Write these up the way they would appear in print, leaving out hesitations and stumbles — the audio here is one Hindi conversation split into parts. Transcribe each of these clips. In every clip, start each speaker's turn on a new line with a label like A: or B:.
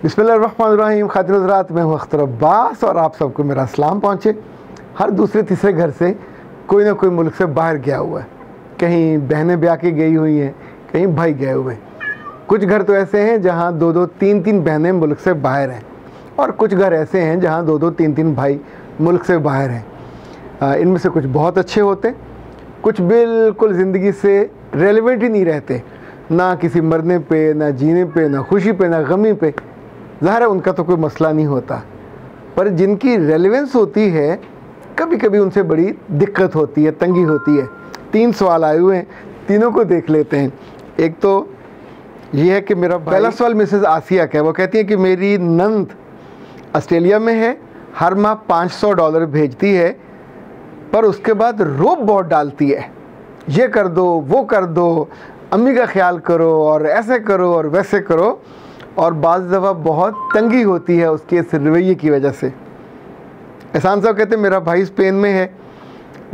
A: बिस्मिल्लाहिर्रहमानिर्रहीम। खातिन हज़रात, मैं हूँ अख्तर अब्बास और आप सबको मेरा सलाम पहुँचे। हर दूसरे तीसरे घर से कोई ना कोई मुल्क से बाहर गया हुआ है। कहीं बहनें ब्याह के गई हुई हैं, कहीं भाई गए हुए हैं। कुछ घर तो ऐसे हैं जहाँ दो दो तीन तीन बहनें मुल्क से बाहर हैं, और कुछ घर ऐसे हैं जहाँ दो दो तीन तीन भाई मुल्क से बाहर हैं। इनमें से कुछ बहुत अच्छे होते, कुछ बिल्कुल ज़िंदगी से रेलेवेंट ही नहीं रहते, ना किसी मरने पे, ना जीने पे, ना खुशी पे, ना गमी पे। ज़ाहिर है उनका तो कोई मसला नहीं होता, पर जिनकी रेलेवेंस होती है कभी कभी उनसे बड़ी दिक्कत होती है, तंगी होती है। 3 सवाल आए हुए हैं, तीनों को देख लेते हैं। एक तो ये है कि मेरा पहला सवाल मिसेस आसिया का है। वो कहती है कि मेरी नंद ऑस्ट्रेलिया में है, हर माह $500 भेजती है, पर उसके बाद रोब बहुत डालती है, ये कर दो, वो कर दो, अम्मी का ख्याल करो और ऐसे करो और वैसे करो, और बाज़ दफ़ा बहुत तंगी होती है उसके इस रवैये की वजह से। एहसान साहब कहते हैं मेरा भाई स्पेन में है,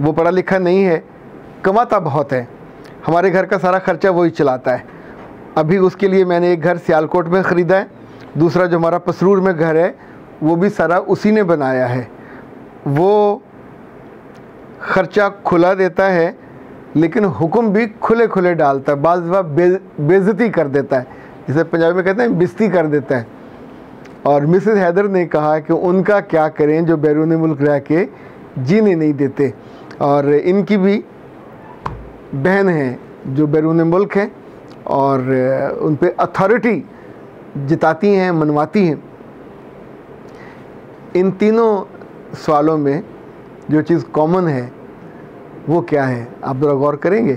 A: वो पढ़ा लिखा नहीं है, कमाता बहुत है, हमारे घर का सारा ख़र्चा वही चलाता है। अभी उसके लिए मैंने एक घर सियालकोट में ख़रीदा है, दूसरा जो हमारा पसरूर में घर है वो भी सारा उसी ने बनाया है। वो ख़र्चा खुला देता है, लेकिन हुक्म भी खुले खुले डालता है, बाज़ दफ़ा बेइज्जती कर देता है, जिसे पंजाबी में कहते हैं बेइज्जती कर देता है। और मिसेस हैदर ने कहा कि उनका क्या करें जो बैरून मुल्क रह के जीने नहीं देते, और इनकी भी बहन है जो बैरून मुल्क है और उन पे अथॉरिटी जिताती हैं, मनवाती हैं। इन तीनों सवालों में जो चीज़ कॉमन है वो क्या है, आप ज़रा गौर करेंगे।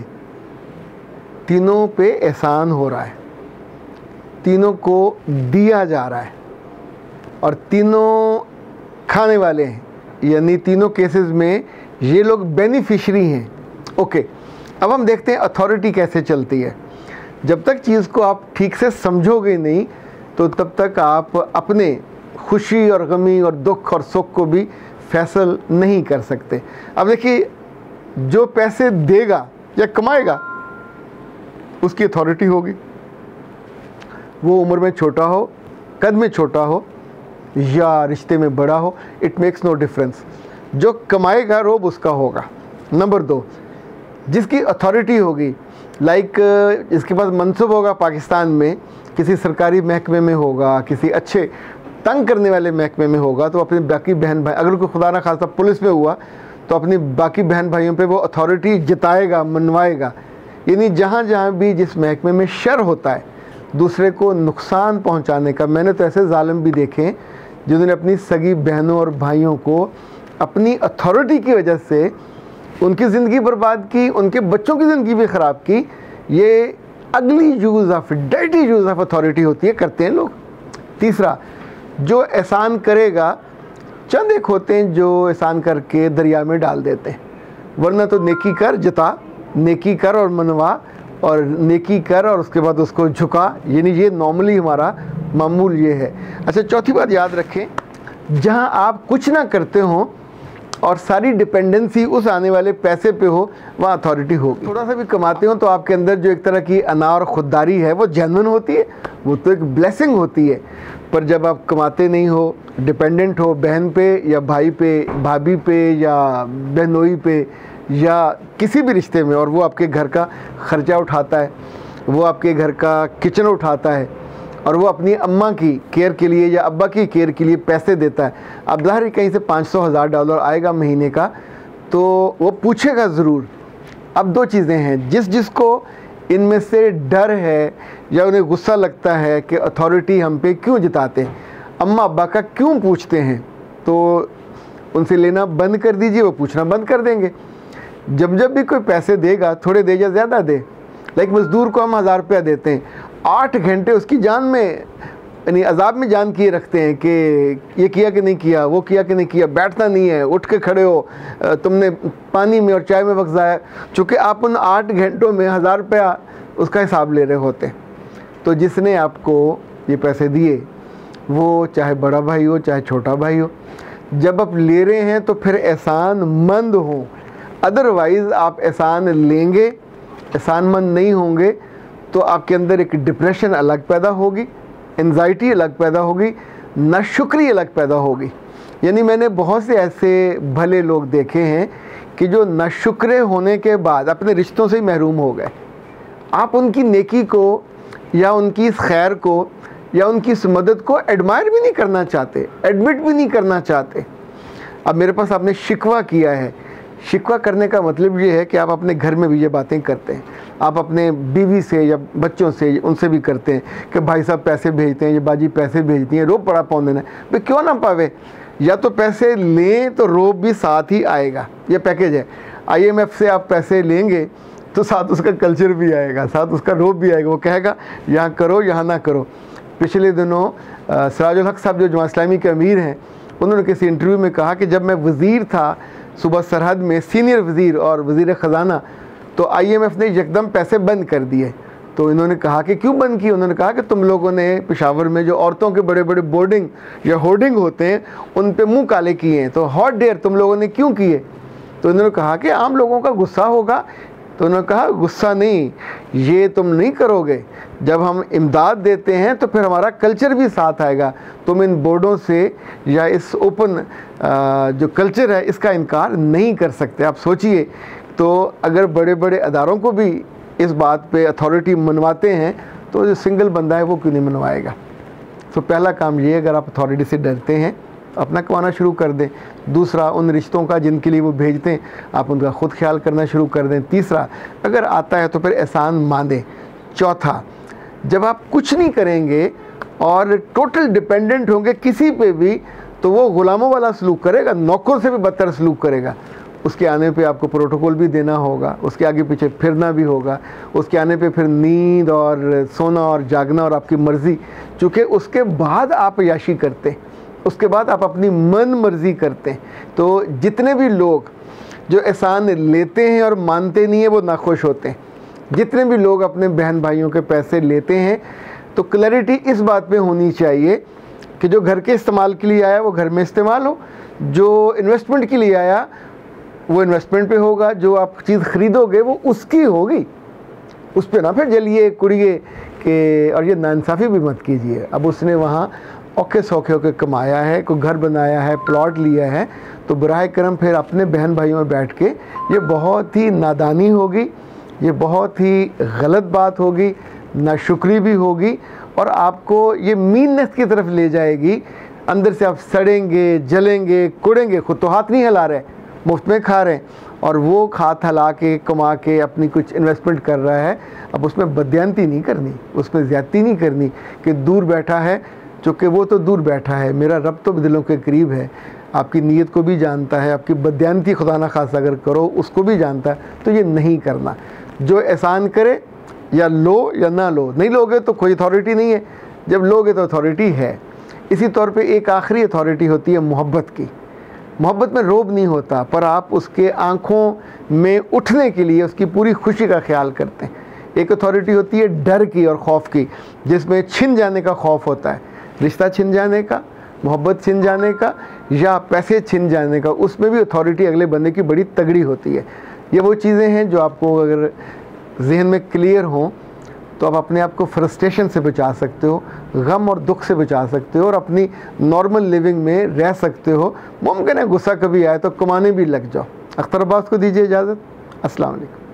A: तीनों पे एहसान हो रहा है, तीनों को दिया जा रहा है, और तीनों खाने वाले हैं, यानी तीनों केसेस में ये लोग बेनिफिशरी हैं। ओके, अब हम देखते हैं अथॉरिटी कैसे चलती है। जब तक चीज़ को आप ठीक से समझोगे नहीं तो तब तक आप अपने खुशी और गमी और दुख और सुख को भी फैसल नहीं कर सकते। अब देखिए, जो पैसे देगा या कमाएगा उसकी अथॉरिटी होगी, वो उम्र में छोटा हो, कद में छोटा हो या रिश्ते में बड़ा हो, इट मेक्स नो डिफरेंस। जो कमाएगा रोब उसका होगा। नंबर 2, जिसकी अथॉरिटी होगी, लाइक जिसके पास मनसब होगा पाकिस्तान में, किसी सरकारी महकमे में होगा, किसी अच्छे तंग करने वाले महकमे में होगा, तो अपने बाकी बहन भाई, अगर कोई खुदा ना खास्ता पुलिस में हुआ तो अपनी बाकी बहन भाइयों पे वो अथॉरिटी जिताएगा, मनवाएगा। यानी जहाँ जहाँ भी जिस महकमे में शर होता है दूसरे को नुकसान पहुँचाने का, मैंने तो ऐसे जालिम भी देखे जिन्होंने अपनी सगी बहनों और भाइयों को अपनी अथॉरिटी की वजह से उनकी ज़िंदगी बर्बाद की, उनके बच्चों की ज़िंदगी भी ख़राब की। ये अगली use of deity use of authority होती है, करते हैं लोग। तीसरा, जो एहसान करेगा, चंद एक होते हैं जो एहसान करके दरिया में डाल देते हैं, वरना तो नेकी कर जिता, नेकी कर और मनवा, और नेकी कर और उसके बाद उसको झुका, यानी ये नॉर्मली हमारा मामूल ये है। अच्छा, चौथी बात याद रखें, जहाँ आप कुछ ना करते हो और सारी डिपेंडेंसी उस आने वाले पैसे पे हो, वहाँ अथॉरिटी होगी। थोड़ा सा भी कमाते हो तो आपके अंदर जो एक तरह की अना और ख़ुददारी है वो जेन्युइन होती है, वो तो एक ब्लेसिंग होती है। पर जब आप कमाते नहीं हो, डिपेंडेंट हो बहन पे या भाई पे, भाभी पे या बहनोई पे या किसी भी रिश्ते में, और वो आपके घर का ख़र्चा उठाता है, वो आपके घर का किचन उठाता है, और वो अपनी अम्मा की केयर के लिए या अब्बा की केयर के लिए पैसे देता है। अब ज़ाहिर कहीं से $500,000 आएगा महीने का, तो वो पूछेगा ज़रूर। अब 2 चीज़ें हैं, जिसको इनमें से डर है या उन्हें गुस्सा लगता है कि अथॉरिटी हम पे क्यों जिताते हैं, अम्मा अब्बा का क्यों पूछते हैं, तो उनसे लेना बंद कर दीजिए, वो पूछना बंद कर देंगे। जब भी कोई पैसे देगा, थोड़े दे या ज़्यादा दे, लाइक मज़दूर को हम 1000 रुपया देते हैं, 8 घंटे उसकी जान में, यानी अजाब में जान किए रखते हैं कि ये किया कि नहीं किया, वो किया कि नहीं किया, बैठता नहीं है, उठ के खड़े हो, तुमने पानी में और चाय में वक्त ज़ाया, चूँकि आप उन 8 घंटों में 1000 रुपया उसका हिसाब ले रहे होते हैं। तो जिसने आपको ये पैसे दिए, वो चाहे बड़ा भाई हो चाहे छोटा भाई हो, जब आप ले रहे हैं तो फिर एहसान मंद हो, अदरवाइज़ आप एहसान लेंगे, एहसान मंद नहीं होंगे तो आपके अंदर एक डिप्रेशन अलग पैदा होगी, एंजाइटी अलग पैदा होगी, नाशुक्री अलग पैदा होगी। यानी मैंने बहुत से ऐसे भले लोग देखे हैं कि जो नाशुक्रे होने के बाद अपने रिश्तों से ही महरूम हो गए। आप उनकी नेकी को या उनकी इस खैर को या उनकी इस मदद को एडमायर भी नहीं करना चाहते, एडमिट भी नहीं करना चाहते। अब मेरे पास आपने शिकवा किया है, शिकवा करने का मतलब ये है कि आप अपने घर में भी ये बातें करते हैं, आप अपने बीवी से या बच्चों से उनसे भी करते हैं कि भाई साहब पैसे भेजते हैं, ये बाजी पैसे भेजती हैं, रोब पड़ा पाँव देना भाई क्यों ना पावे, या तो पैसे लें तो रोब भी साथ ही आएगा। ये पैकेज है, IMF से आप पैसे लेंगे तो साथ उसका कल्चर भी आएगा, साथ उसका रोब भी आएगा। वो कहेगा यहाँ करो यहाँ ना करो। पिछले दिनों सिराजुल हक साहब जो जमात इस्लामी के अमीर हैं, उन्होंने किसी इंटरव्यू में कहा कि जब मैं वज़ीर था सूबा सरहद में, सीनियर वज़ीर और वज़ीर ख़जाना, तो IMF ने यकदम पैसे बंद कर दिए। तो इन्होंने कहा कि क्यों बंद किए? उन्होंने कहा कि तुम लोगों ने पेशावर में जो औरतों के बड़े बड़े बोर्डिंग या होर्डिंग होते हैं उन पे मुंह काले किए हैं, तो हॉट डेयर तुम लोगों ने क्यों किए? तो इन्होंने कहा कि आम लोगों का गुस्सा होगा। तो उन्होंने कहा गुस्सा नहीं, ये तुम नहीं करोगे, जब हम इमदाद देते हैं तो फिर हमारा कल्चर भी साथ आएगा। तुम इन बोर्डों से या इस ओपन जो कल्चर है इसका इनकार नहीं कर सकते। आप सोचिए, तो अगर बड़े बड़े अदारों को भी इस बात पे अथॉरिटी मनवाते हैं तो जो सिंगल बंदा है वो क्यों नहीं मनवाएगा? तो पहला काम ये, अगर आप अथॉरिटी से डरते हैं अपना कमाना शुरू कर दें। दूसरा, उन रिश्तों का जिनके लिए वो भेजते हैं आप उनका ख़ुद ख्याल करना शुरू कर दें। तीसरा, अगर आता है तो फिर एहसान मानें। चौथा, जब आप कुछ नहीं करेंगे और टोटल डिपेंडेंट होंगे किसी पे भी, तो वो ग़ुलामों वाला सलूक करेगा, नौकर से भी बदतर सलूक करेगा। उसके आने पे आपको प्रोटोकॉल भी देना होगा, उसके आगे पीछे फिरना भी होगा, उसके आने पे फिर नींद और सोना और जागना और आपकी मर्ज़ी, चूँकि उसके बाद आप याशी करते हैं, उसके बाद आप अपनी मन मर्ज़ी करते हैं। तो जितने भी लोग जो एहसान लेते हैं और मानते नहीं हैं वो नाखुश होते हैं। जितने भी लोग अपने बहन भाइयों के पैसे लेते हैं, तो क्लैरिटी इस बात पे होनी चाहिए कि जो घर के इस्तेमाल के लिए आया वो घर में इस्तेमाल हो, जो इन्वेस्टमेंट के लिए आया वो इन्वेस्टमेंट पे होगा, जो आप चीज़ ख़रीदोगे वो उसकी होगी, उस पर ना फिर जलिए कुड़िए कि, और ये नाइंसाफ़ी भी मत कीजिए। अब उसने वहाँ औखे सौखे होकर कमाया है, कोई घर बनाया है, प्लॉट लिया है, तो बराह करम फिर अपने बहन भाइयों में बैठ के, ये बहुत ही नादानी होगी, ये बहुत ही गलत बात होगी, नाशुक्री भी होगी और आपको ये मीननेस की तरफ ले जाएगी। अंदर से आप सड़ेंगे, जलेंगे, कुड़ेंगे। खुद तो हाथ नहीं हिला रहे, मुफ्त में खा रहे हैं, और वो हाथ हिला के कमा के अपनी कुछ इन्वेस्टमेंट कर रहा है। अब उसमें बदयांती नहीं करनी, उसमें ज़्यादती नहीं करनी कि दूर बैठा है, चूँकि वो तो दूर बैठा है, मेरा रब तो दिलों के करीब है, आपकी नीयत को भी जानता है, आपकी बदयांती खुदा ना खासा अगर करो उसको भी जानता है। तो ये नहीं करना। जो एहसान करे या लो या ना लो, नहीं लोगे तो कोई अथॉरिटी नहीं है, जब लोगे तो अथॉरिटी है। इसी तौर पे एक आखिरी अथॉरिटी होती है मोहब्बत की। मोहब्बत में रोब नहीं होता, पर आप उसके आँखों में उठने के लिए उसकी पूरी खुशी का ख्याल करते हैं। एक अथॉरिटी होती है डर की और खौफ की, जिसमें छिन जाने का खौफ होता है, रिश्ता छिन जाने का, मोहब्बत छिन जाने का या पैसे छिन जाने का। उसमें भी अथॉरिटी अगले बंदे की बड़ी तगड़ी होती है। ये वो चीज़ें हैं जो आपको अगर जहन में क्लियर हों तो आप अपने आप को फ्रस्ट्रेशन से बचा सकते हो, गम और दुख से बचा सकते हो और अपनी नॉर्मल लिविंग में रह सकते हो। मुमकिन है गुस्सा कभी आए तो कमाने भी लग जाओ। अख्तर अब्बास को दीजिए इजाज़त। अस्सलाम वालेकुम।